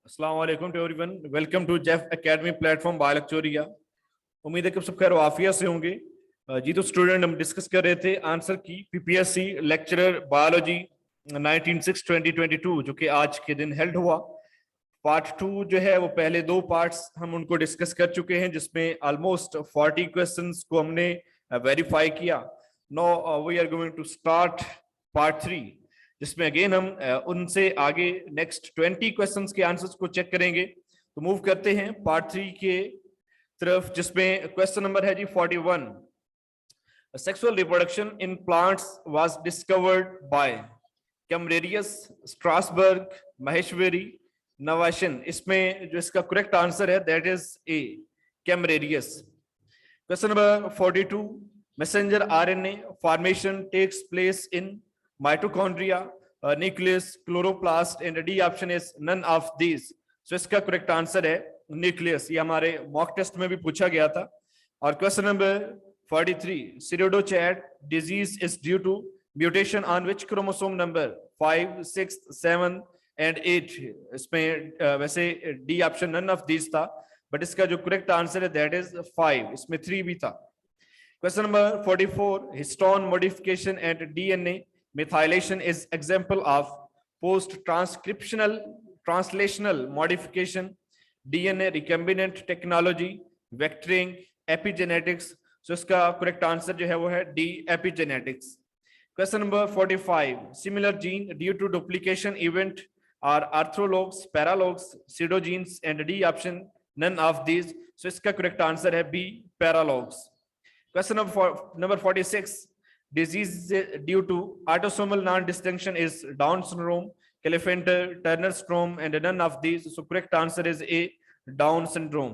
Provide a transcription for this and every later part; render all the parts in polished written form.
अस्सलाम वालेकुम to everyone, welcome to Jeff academy platform Biolectoria. उम्मीद है कि सब खैर वाफिया से होंगे। जी तो स्टूडेंट, हम डिस्कस कर रहे थे आंसर की पीपीएससी लेक्चरर बायोलॉजी 19/6/2022 जो कि आज के दिन हेल्ड हुआ। पार्ट 2 जो है वो पहले दो पार्ट्स हम उनको डिस्कस कर चुके हैं, जिसमें ऑलमोस्ट 40 क्वेश्चंस को हमने वेरीफाई किया। Now we are going to start part 3, जिसमें अगेन हम उनसे आगे नेक्स्ट 20 क्वेश्चंस के आंसर्स को चेक करेंगे। तो मूव करते हैं पार्ट 3 के तरफ, जिसमें क्वेश्चन नंबर है जी 41। Sexual reproduction in plants was discovered by Camerarius, Strasburg, Maheshwari, Nawaschin. इसमें जो इसका करेक्ट आंसर है that is A, Camerarius. Question number 42, messenger RNA formation takes place in mitochondria, nucleus, chloroplast, and D option is none of these. So इसका correct answer है nucleus. ये हमारे mock test में भी पूछा गया था। और question number 43, pseudochad disease is due to mutation on which chromosome number 5, 6, 7 and 8। इसमें वैसे D option none of these था, बट इसका जो करेक्ट आंसर है दैट इज 5। इसमें 3 भी था। Question number 44, histone modification and DNA methylation is example of post-transcriptional translational modification, DNA recombinant technology, vectoring, epigenetics। So इसका correct answer जो है वो है D, epigenetics। Question number 45, similar gene due to duplication event are orthologs, paralogs, pseudogenes and D option none of these। So इसका correct answer है B, paralogs। Question number 46, disease due to autosomal non-distinction is Down syndrome, Klinefelter, Turner syndrome, and none of these. So correct answer is A, Down syndrome।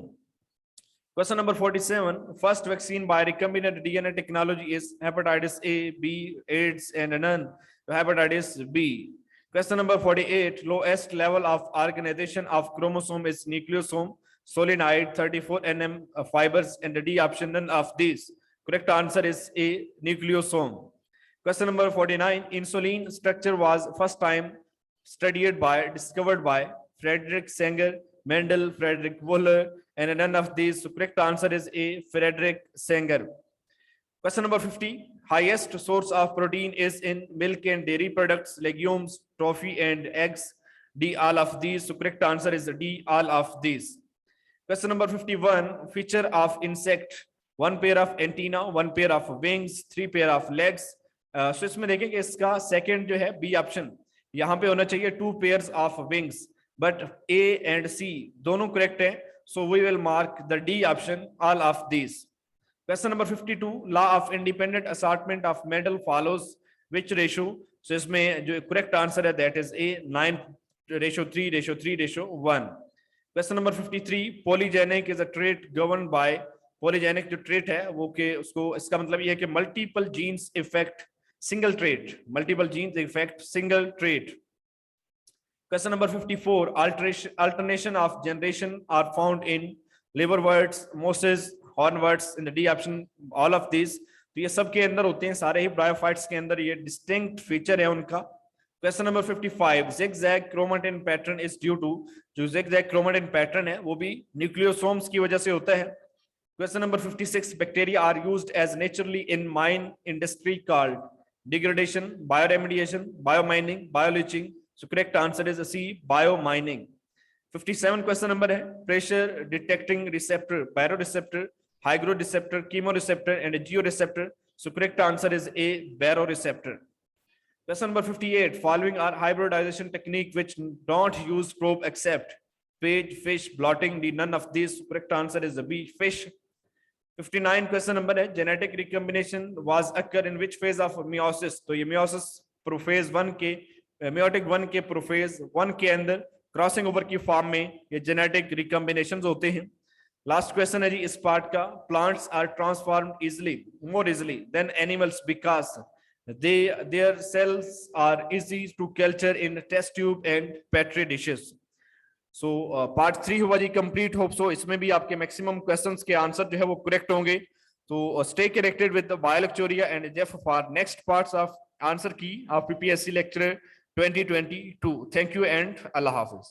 Question number 47, first vaccine by recombinant DNA technology is hepatitis A, B, AIDS, and none. So hepatitis B। Question number 48, lowest level of organization of chromosome is nucleosome, solenoid, 34 nm fibers, and D option none of these। Correct answer is A, nucleosome। Question number 49, insulin structure was first time discovered by Frederick Sanger, Mendel, Frederick Wöhler, and none of these। So correct answer is A, Frederick Sanger। Question number 50, highest source of protein is in milk and dairy products, legumes, toffee and eggs, D, all of these। So correct answer is D, all of these। Question number 51, feature of insect, one pair of antenna, one pair of wings, 3 pair of legs। So इसमें देखें कि इसका second जो है B option, यहाँ पे होना चाहिए 2 pairs of wings, but A and C दोनों करेक्ट है। So we will mark the D option, all of these. Question number 52, law of independent assortment of Mendel follows which ratio. सो इसमें जो correct answer है that is A, 9:3:3:1। Question number 53, polygenic is a trait govern by, polygenic जो trait है वो के उसको, इसका मतलब ये है कि multiple genes effect single trait, multiple genes effect single trait. Question number 54, alternation of generation are found in liverworts, mosses, hornworts, in the D option all of these। तो ये सब के अंदर होते हैं, सारे ही ब्रायोफाइट्स के अंदर ये डिस्टिंक्ट फीचर है उनका। Question number 55, zigzag chromatin pattern is due to, जो zigzag chromatin पैटर्न है वो भी न्यूक्लियोसोम्स की वजह से होता है। Question number 56, bacteria are used as naturally in mine industry called degradation, bioremediation, biomining, bioleaching। So correct answer is C, biomining। 57 question number है, pressure detecting receptor, baroreceptor, hygroreceptor, chemoreceptor and georeceptor। So correct answer is A, baroreceptor। Question number 58, following are hybridization technique which don't use probe except page, fish, blotting, D none of these। Correct answer is B, fish। 59 question number है, genetic recombination was occur in which phase of meiosis. तो ये meiosis prophase 1 के, meiotic 1 के prophase 1 के अंदर crossing over की form में ये जेनेटिक रिकॉम्बिनेशंस होते हैं। लास्ट क्वेश्चन है जी इस पार्ट का, plants are transformed easily, more easily than animals because their cells are easy to culture in test tube and petri dishes. So part 3 हुआ जी कंप्लीट। होप सो इसमें भी आपके मैक्सिमम क्वेश्चंस के answer जो है वो करेक्ट होंगे। तो stay connected with the Biolectoria and Jeff for next parts of answer key of PPSC lecture 2022। Thank you and अल्लाह हाफिज।